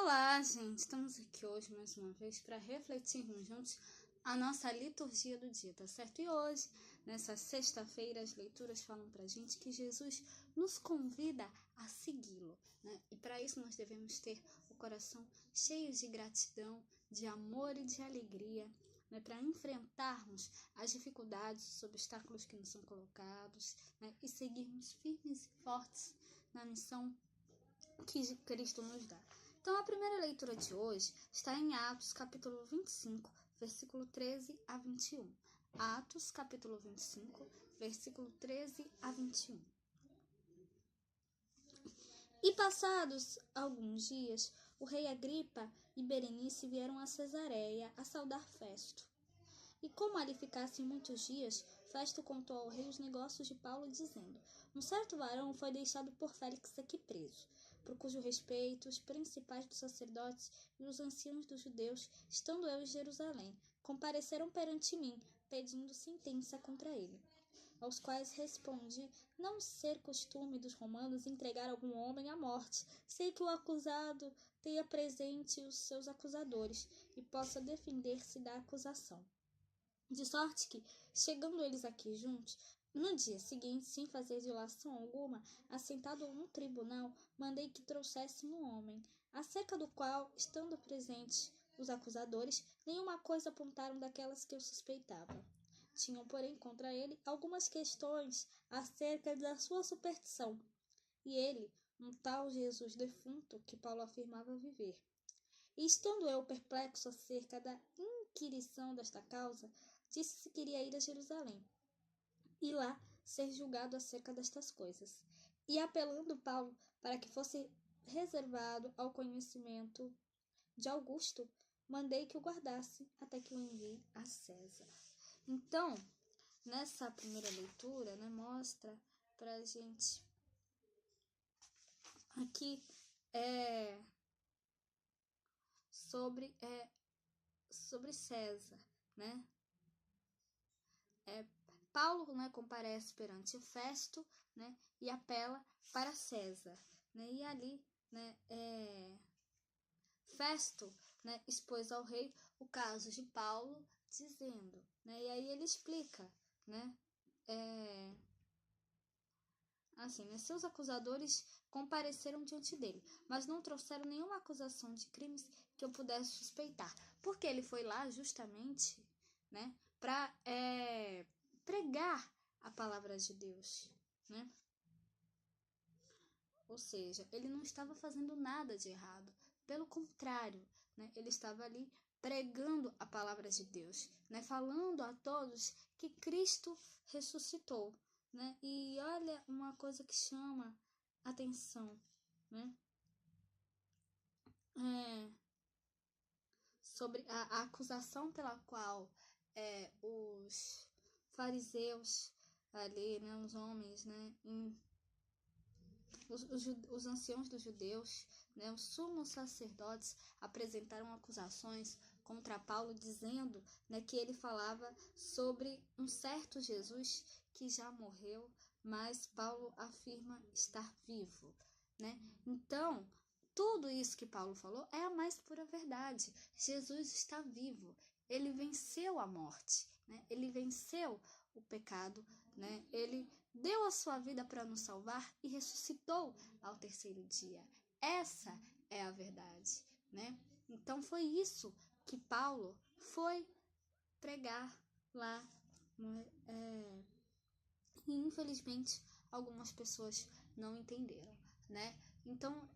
Olá, gente! Estamos aqui hoje mais uma vez para refletirmos juntos a nossa liturgia do dia, tá certo? E hoje, nessa sexta-feira, as leituras falam pra gente que Jesus nos convida a segui-lo, né? E para isso nós devemos ter o coração cheio de gratidão, de amor e de alegria, né? Para enfrentarmos as dificuldades, os obstáculos que nos são colocados, né? E seguirmos firmes e fortes na missão que Cristo nos dá. Então, a primeira leitura de hoje está em Atos, capítulo 25, versículo 13 a 21. Atos, capítulo 25, versículo 13 a 21. E passados alguns dias, o rei Agripa e Berenice vieram a Cesareia a saudar Festo. E como ali ficassem muitos dias, Festo contou ao rei os negócios de Paulo, dizendo: Um certo varão foi deixado por Félix aqui preso, por cujo respeito os principais dos sacerdotes e os anciãos dos judeus, estando eu em Jerusalém, compareceram perante mim, pedindo sentença contra ele. Aos quais respondi não ser costume dos romanos entregar algum homem à morte, sem que o acusado tenha presente os seus acusadores e possa defender-se da acusação. De sorte que, chegando eles aqui juntos, no dia seguinte, sem fazer dilação alguma, assentado num tribunal, mandei que trouxessem um homem, acerca do qual, estando presentes os acusadores, nenhuma coisa apontaram daquelas que eu suspeitava. Tinham, porém, contra ele algumas questões acerca da sua superstição. E ele, um tal Jesus defunto, que Paulo afirmava viver. E estando eu perplexo acerca da inquirição desta causa, disse se queria ir a Jerusalém e lá ser julgado acerca destas coisas. E apelando Paulo para que fosse reservado ao conhecimento de Augusto, mandei que o guardasse até que o envie a César. Então, nessa primeira leitura, mostra pra gente aqui sobre César, né? Paulo, comparece perante Festo, e apela para César, e ali, Festo, expôs ao rei o caso de Paulo, dizendo, e aí ele explica, assim, seus acusadores compareceram diante dele, mas não trouxeram nenhuma acusação de crimes que eu pudesse suspeitar, porque ele foi lá justamente, para pregar a palavra de Deus, Ou seja, ele não estava fazendo nada de errado, pelo contrário, ele estava ali pregando a palavra de Deus, falando a todos que Cristo ressuscitou, E olha uma coisa que chama atenção, sobre a acusação pela qual os fariseus ali, os homens, os anciãos dos judeus, os sumos sacerdotes apresentaram acusações contra Paulo, dizendo que ele falava sobre um certo Jesus que já morreu, mas Paulo afirma estar vivo, Então, tudo isso que Paulo falou é a mais pura verdade. Jesus está vivo. Ele venceu a morte, Ele venceu o pecado, Ele deu a sua vida para nos salvar e ressuscitou ao terceiro dia. Essa é a verdade, Então foi isso que Paulo foi pregar lá, e infelizmente algumas pessoas não entenderam, Então,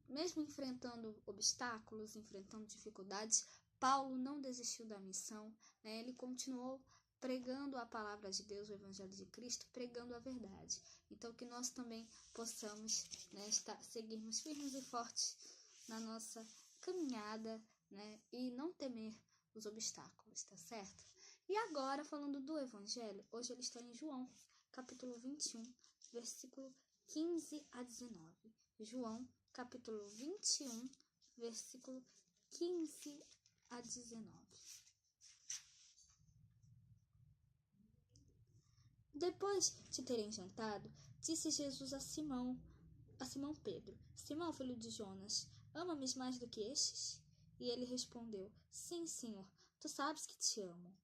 mesmo enfrentando obstáculos, enfrentando dificuldades, Paulo não desistiu da missão, Ele continuou pregando a palavra de Deus, o Evangelho de Cristo, pregando a verdade. Então, que nós também possamos seguirmos firmes e fortes na nossa caminhada, e não temer os obstáculos, tá certo? E agora, falando do Evangelho, hoje ele está em João, capítulo 21, versículo 15 a 19. João, capítulo 21, versículo 15 a 19. Depois de terem jantado, disse Jesus a Simão Pedro: Simão, filho de Jonas, ama-me mais do que estes? E ele respondeu: Sim, Senhor, tu sabes que te amo.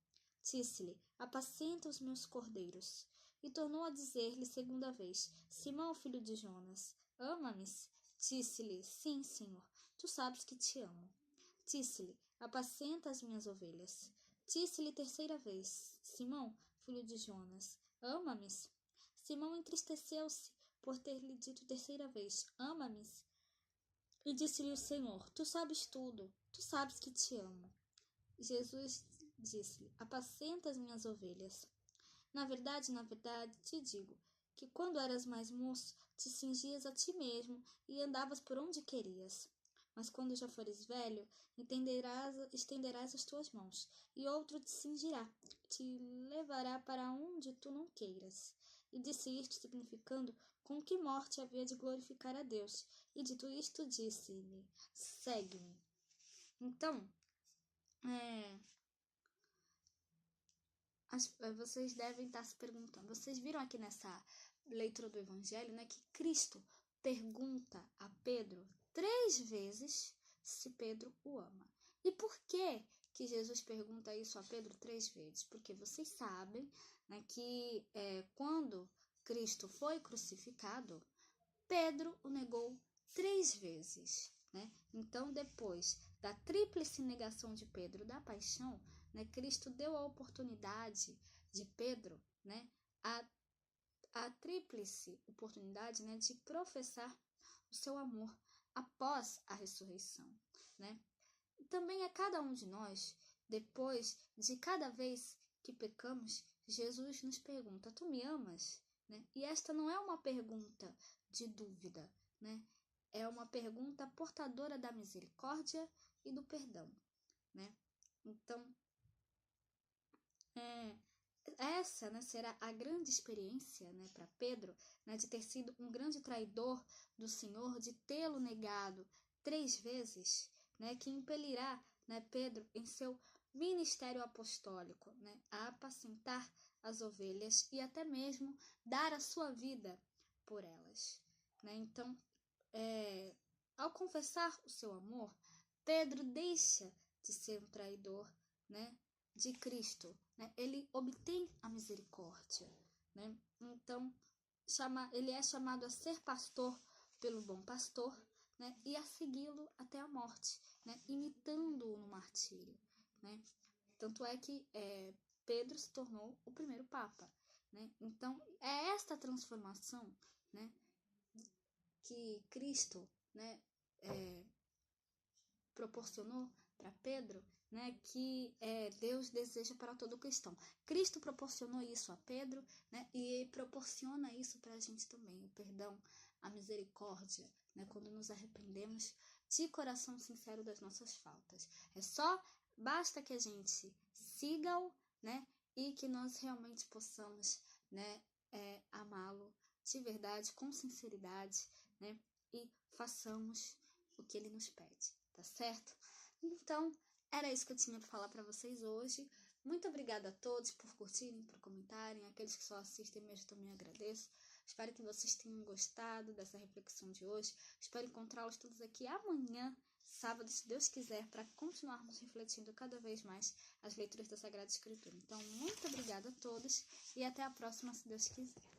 Disse-lhe: Apacenta os meus cordeiros. E tornou a dizer-lhe segunda vez: Simão, filho de Jonas, ama-me? Disse-lhe: Sim, Senhor, tu sabes que te amo. Disse-lhe: Apacenta as minhas ovelhas. Disse-lhe terceira vez: Simão, filho de Jonas, ama-me? Simão entristeceu-se por ter lhe dito terceira vez: Ama-me? E disse-lhe o Senhor: Tu sabes tudo, tu sabes que te amo. Jesus disse-lhe: Apacenta as minhas ovelhas. Na verdade, te digo, que quando eras mais moço, te cingias a ti mesmo e andavas por onde querias. Mas quando já fores velho, estenderás as tuas mãos, e outro te cingirá, te levará para onde tu não queiras. E disse isto significando com que morte havia de glorificar a Deus. E dito isto, disse-lhe: Segue-me. Então, vocês devem estar se perguntando, vocês viram aqui nessa leitura do Evangelho, né, que Cristo pergunta a Pedro 3 vezes se Pedro o ama. E por que Jesus pergunta isso a Pedro 3 vezes? Porque vocês sabem, né, que quando Cristo foi crucificado, Pedro o negou 3 vezes. Né? Então, depois da tríplice negação de Pedro da paixão, né, Cristo deu a oportunidade de Pedro, né, a tríplice oportunidade, né, de professar o seu amor após a ressurreição. Né? E também a cada um de nós, depois de cada vez que pecamos, Jesus nos pergunta: Tu me amas? Né? E esta não é uma pergunta de dúvida, né? É uma pergunta portadora da misericórdia e do perdão, né? Então, essa, né, será a grande experiência, né, para Pedro, né, de ter sido um grande traidor do Senhor, de tê-lo negado 3 vezes, né, que impelirá, né, Pedro em seu ministério apostólico, né, a apacentar as ovelhas e até mesmo dar a sua vida por elas. Né? Então, ao confessar o seu amor, Pedro deixa de ser um traidor, né, de Cristo. Né? Ele obtém a misericórdia. Né? Então, ele é chamado a ser pastor pelo bom pastor, né, e a segui-lo até a morte, né, imitando-o no martírio. Né? Tanto é que Pedro se tornou o primeiro papa. Né? Então, é esta transformação, né, que Cristo, né, proporcionou para Pedro, né, que Deus deseja para todo cristão. Cristo proporcionou isso a Pedro, né, e proporciona isso para a gente também, o perdão, a misericórdia, né, quando nos arrependemos de coração sincero das nossas faltas. Basta que a gente siga-o, né, e que nós realmente possamos, né, amá-lo de verdade, com sinceridade, né, e façamos o que ele nos pede, tá certo? Então, era isso que eu tinha para falar para vocês hoje. Muito obrigada a todos por curtirem, por comentarem. Aqueles que só assistem mesmo também agradeço. Espero que vocês tenham gostado dessa reflexão de hoje. Espero encontrá-los todos aqui amanhã, sábado, se Deus quiser, para continuarmos refletindo cada vez mais as leituras da Sagrada Escritura. Então, muito obrigada a todos e até a próxima, se Deus quiser.